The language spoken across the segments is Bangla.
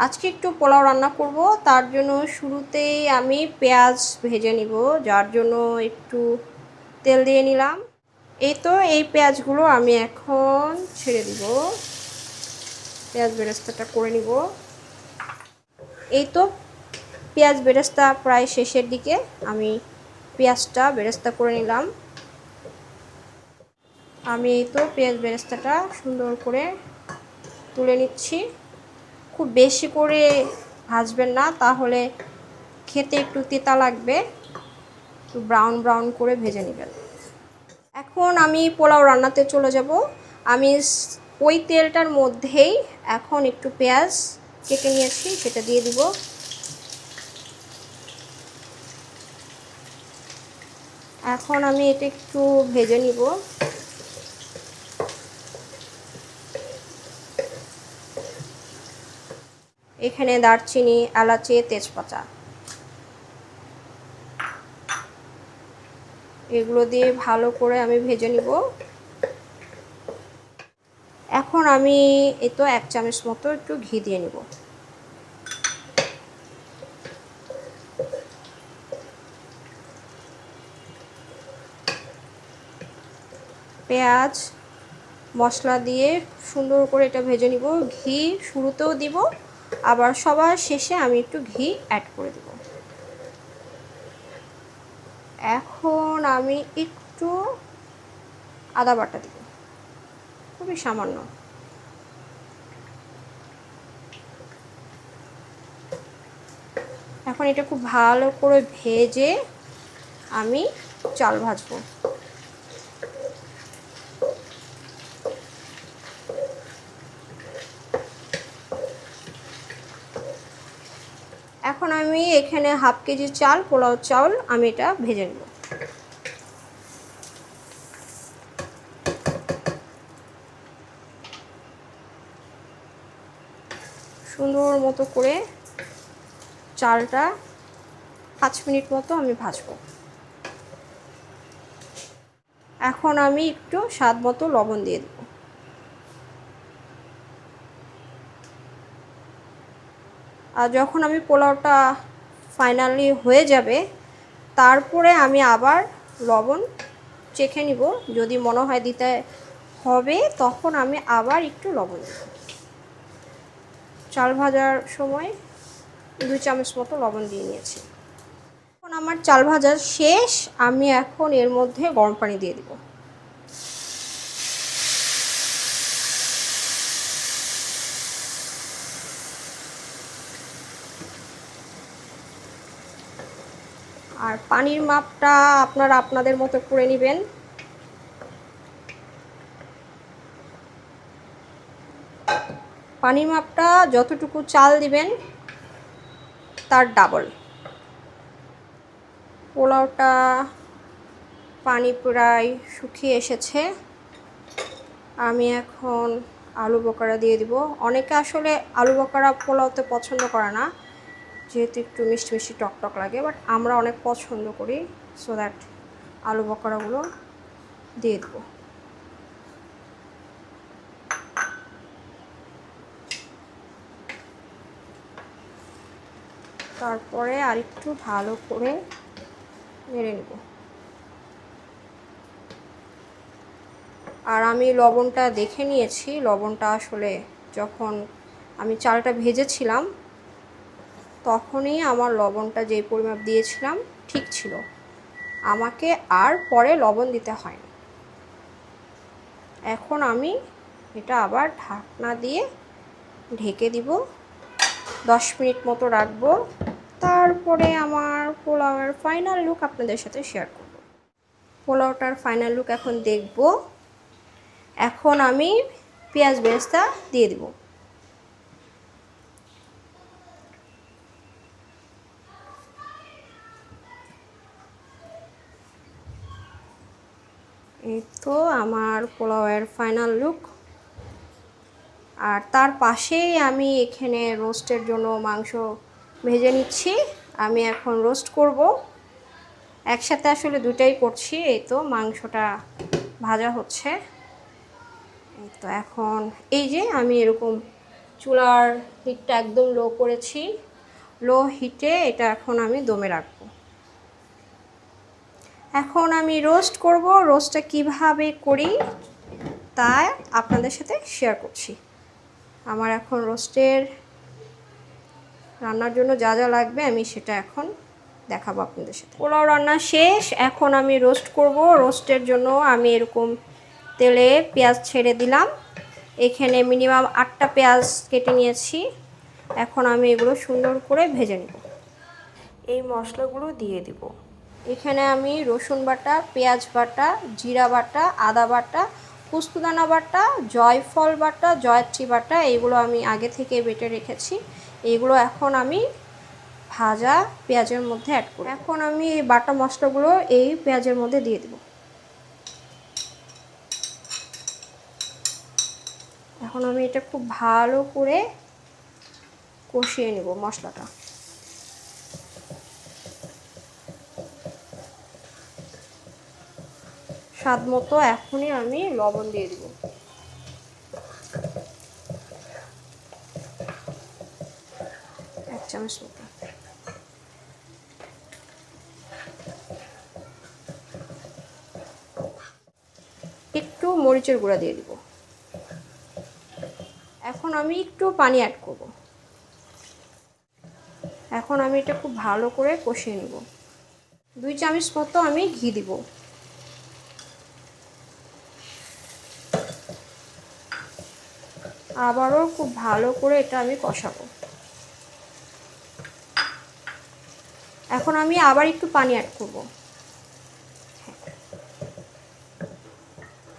আজকে একটু পোলাও রান্না করব, তার জন্য শুরুতেই আমি পেঁয়াজ ভেজে নিব, যার জন্য একটু তেল দিয়ে নিলাম। এই তো এই পেঁয়াজগুলো আমি এখন ছেড়ে দিব, পেঁয়াজ বেরেস্তাটা করে নিব। এই তো পেঁয়াজ বেরেস্তা প্রায় শেষের দিকে, আমি পেঁয়াজটা বেরেস্তা করে নিলাম। আমি এই তো পেঁয়াজ বেরেস্তাটা সুন্দর করে তুলে নিচ্ছি। খুব বেশি করে ভাজবেন না, তাহলে খেতে একটু তেতা লাগবে। একটু ব্রাউন ব্রাউন করে ভেজে নেবেন। এখন আমি পোলাও রান্নাতে চলে যাব। আমি ওই তেলটার মধ্যেই এখন একটু পেঁয়াজ কেটে নিয়েছি, সেটা দিয়ে দিব। এখন আমি এটা একটু ভেজে নিব। এখানে দারচিনি, এলাচি, তেজপাতা এগুলো দিয়ে ভালো করে আমি ভেজে নিব। এখন আমি এই তো 1 চামচ মতো একটু ঘি দিয়ে নিব। পেঁয়াজ মশলা দিয়ে সুন্দর করে এটা ভেজে নিব। ঘি শুরুতেও দিব, আবার সবার শেষে আমি একটু ঘি অ্যাড করে দেব। এখন আমি একটু আদা বাটা দিব, খুবই সামান্য। এখন এটা খুব ভালো করে ভেজে আমি চাল ভাজবো। এখন আমি এখানে হাফ কেজি চাল, পোলাও চাউল, আমি এটা ভেজে নেব। সুন্দর মতো করে চালটা 5 মিনিট মতো আমি ভাজবো। এখন আমি একটু স্বাদ মতো লবণ দিয়ে দেব। আর যখন আমি পোলাওটা ফাইনালি হয়ে যাবে, তারপরে আমি আবার লবণ চেখে নিব। যদি মনে হয় দিতে হবে, তখন আমি আবার একটু লবণ দেব। চাল ভাজার সময় 2 চামচ মতো লবণ দিয়ে নিয়েছি। এখন আমার চাল ভাজা শেষ, আমি এখন এর মধ্যে গরম পানি দিয়ে দিব। আর পানির মাপটা আপনারা আপনাদের মতো করে নেবেন। পানির মাপটা যতটুকু চাল দিবেন তার ডাবল। পোলাওটা পানি প্রায় শুকিয়ে এসেছে, আমি এখন আলু বখরা দিয়ে দিব। অনেকে আসলে আলু বখরা পোলাওতে পছন্দ করে না, যেহেতু একটু মিষ্টি মিষ্টি টক টক লাগে, বাট আমরা অনেক পছন্দ করি, সো দ্যাট আলু বখরাগুলো দিয়ে দেব। তারপরে আরেকটু ভালো করে নেড়ে নেব। আর আমি লবণটা দেখে নিয়েছি, লবণটা আসলে যখন আমি চালটা ভেজেছিলাম তখনই আমার লবণটা যে পরিমাপ দিয়েছিলাম ঠিক ছিল, আমাকে আর পরে লবণ দিতে হয়নি। এখন আমি এটা আবার ঢাকনা দিয়ে ঢেকে দিব, 10 মিনিট মতো রাখবো। তারপরে আমার পোলাওয়ের ফাইনাল লুক আপনাদের সাথে শেয়ার করব। পোলাওটার ফাইনাল লুক এখন দেখব। এখন আমি পেঁয়াজ বেরেস্তা দিয়ে দিব। এই তো আমার পোলাওয়ের ফাইনাল লুক। আর তার পাশেই আমি এখানে রোস্টের জন্য মাংস ভেজে নিচ্ছি। আমি এখন রোস্ট করব, একসাথে আসলে দুটাই করছি। এই তো মাংসটা ভাজা হচ্ছে। এই তো এখন এই যে আমি এরকম চুলার হিটটা একদম লো করেছি। লো হিটে এটা এখন আমি দমে রাখবো। এখন আমি রোস্ট করব। রোস্টটা কিভাবে করি তা আপনাদের সাথে শেয়ার করছি। আমার এখন রোস্টের রান্নার জন্য যা যা লাগবে আমি সেটা এখন দেখাবো আপনাদের সাথে। পোলাও রান্না শেষ। এখন আমি রোস্ট করব। রোস্টের জন্য আমি এরকম তেলে পেঁয়াজ ছেড়ে দিলাম। এখানে মিনিমাম 8টা পেঁয়াজ কেটে নিয়েছি। এখন আমি এগুলো সুন্দর করে ভেজে নেব। এই মশলাগুলো দিয়ে দিব। এখানে আমি রসুন বাটা, পেঁয়াজ বাটা, জিরা বাটা, আদা বাটা, পোস্তদানা বাটা, জয়ফল বাটা, জয়ত্রী বাটা এইগুলো আমি আগে থেকে বেটে রেখেছি। এইগুলো এখন আমি ভাজা পেঁয়াজের মধ্যে অ্যাড করব। এখন আমি এই বাটা মশলাগুলো এই পেঁয়াজের মধ্যে দিয়ে দেব। এখন আমি এটা খুব ভালো করে কষিয়ে নেব মশলাটা। স্বাদ মতো এখনই আমি লবণ দিয়ে দেব। এক চামচ মতো। একটু মরিচের গুঁড়া দিয়ে দিব। এখন আমি একটু পানি অ্যাড করব। এখন আমি এটা খুব ভালো করে কষিয়ে নেব। 2 চামচ মতো আমি ঘি দিব। আবারও খুব ভালো করে এটা আমি কষাবো। এখন আমি আবার একটু পানি অ্যাড করব।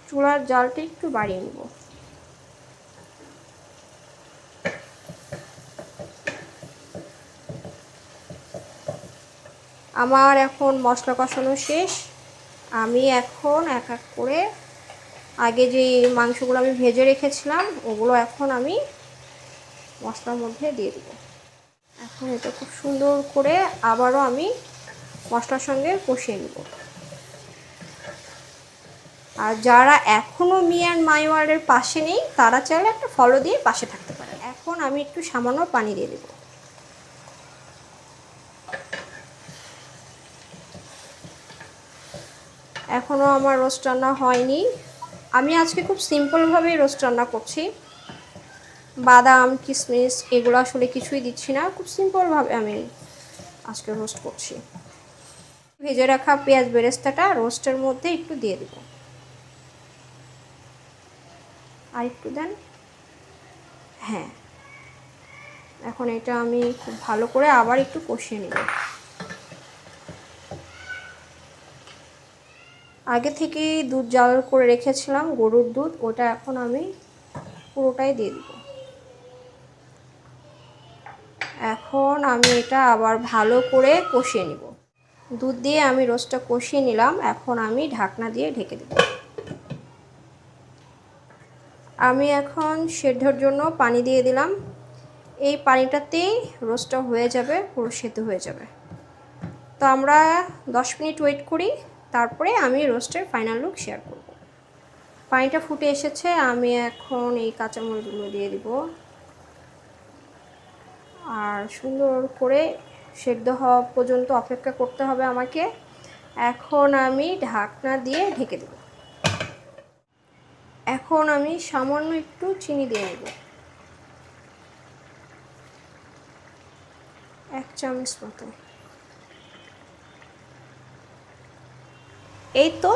চুলার জালটা একটু বাড়িয়ে নেব। আমার এখন মশলা কষানো শেষ। আমি এখন এক এক করে আগে যে মাংসগুলো আমি ভেজে রেখেছিলাম ওগুলো এখন আমি মশলার মধ্যে দিয়ে দেব। এখন এটা খুব সুন্দর করে আবারও আমি মশলার সঙ্গে কষিয়ে নেব। আর যারা এখনও মি অ্যান্ড মাই ওয়ার্ল্ডের পাশে নেই তারা চাইলে একটা ফলো দিয়ে পাশে থাকতে পারে। এখন আমি একটু সামান্য পানি দিয়ে দেব। এখনও আমার রোস্ট রান্না হয়নি। আমি আজকে খুব সিম্পলভাবেই রোস্ট রান্না করছি। বাদাম, কিশমিশ এগুলো আসলে কিছুই দিচ্ছি না। খুব সিম্পলভাবে আমি আজকে রোস্ট করছি। ভেজে রাখা পেঁয়াজ বেরেস্তাটা রোস্টের মধ্যে একটু দিয়ে দেব। আর একটু দেন। হ্যাঁ, এখন এটা আমি খুব ভালো করে আবার একটু কষিয়ে নেব। আগে থেকেই দুধ জাল করে রেখেছিলাম, গরুর দুধ, ওটা এখন আমি পুরোটাই দিয়ে দেব। এখন আমি এটা আবার ভালো করে কষিয়ে নেব। দুধ দিয়ে আমি রোস্টটা কষিয়ে নিলাম। এখন আমি ঢাকনা দিয়ে ঢেকে দেব। আমি এখন সেদ্ধর জন্য পানি দিয়ে দিলাম। এই পানিটাতেই রোস্টটা হয়ে যাবে, পুরো সেদ্ধ হয়ে যাবে। তো আমরা 10 মিনিট ওয়েট করি, তারপরে আমি রোস্টের ফাইনাল লুক শেয়ার করব। পানিটা ফুটে এসেছে। আমি এখন এই কাঁচামরিচগুলো দিয়ে দিব। আর সুন্দর করে সেদ্ধ হওয়া পর্যন্ত অপেক্ষা করতে হবে আমাকে। এখন আমি ঢাকনা দিয়ে ঢেকে দেব। এখন আমি সামান্য একটু চিনি দিয়ে নেব। 1 চামচ মতো। এই তো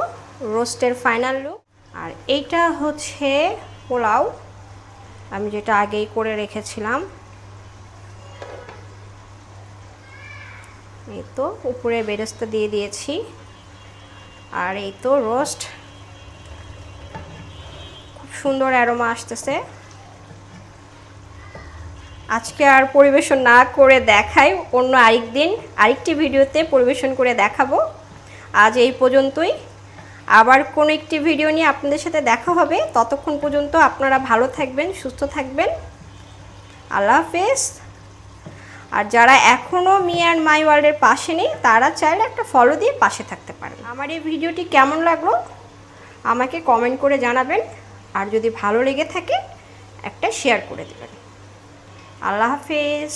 রোস্টের ফাইনাল লুক। আর এইটা হচ্ছে পোলাও, আমি যেটা আগেই করে রেখেছিলাম। এই তো উপরে বেরেস্তা দিয়ে দিয়েছি। আর এই তো রোস্ট, খুব সুন্দর অ্যারোমা আসতেছে। আজকে আর পরিবেশন না করে দেখাই, অন্য আরেকদিন আরেকটি ভিডিওতে পরিবেশন করে দেখাবো। আজ এই পর্যন্তই। আবার কোনো একটি ভিডিও নিয়ে আপনাদের সাথে দেখা হবে। ততক্ষণ পর্যন্ত আপনারা ভালো থাকবেন, সুস্থ থাকবেন। আল্লাহ হাফেজ। আর যারা এখনও মি অ্যান্ড মাই ওয়ার্ল্ডের পাশে নেই তারা চাইলে একটা ফলো দিয়ে পাশে থাকতে পারেন। আমার এই ভিডিওটি কেমন লাগলো আমাকে কমেন্ট করে জানাবেন। আর যদি ভালো লেগে থাকে একটা শেয়ার করে দেবেন। আল্লাহ হাফেজ।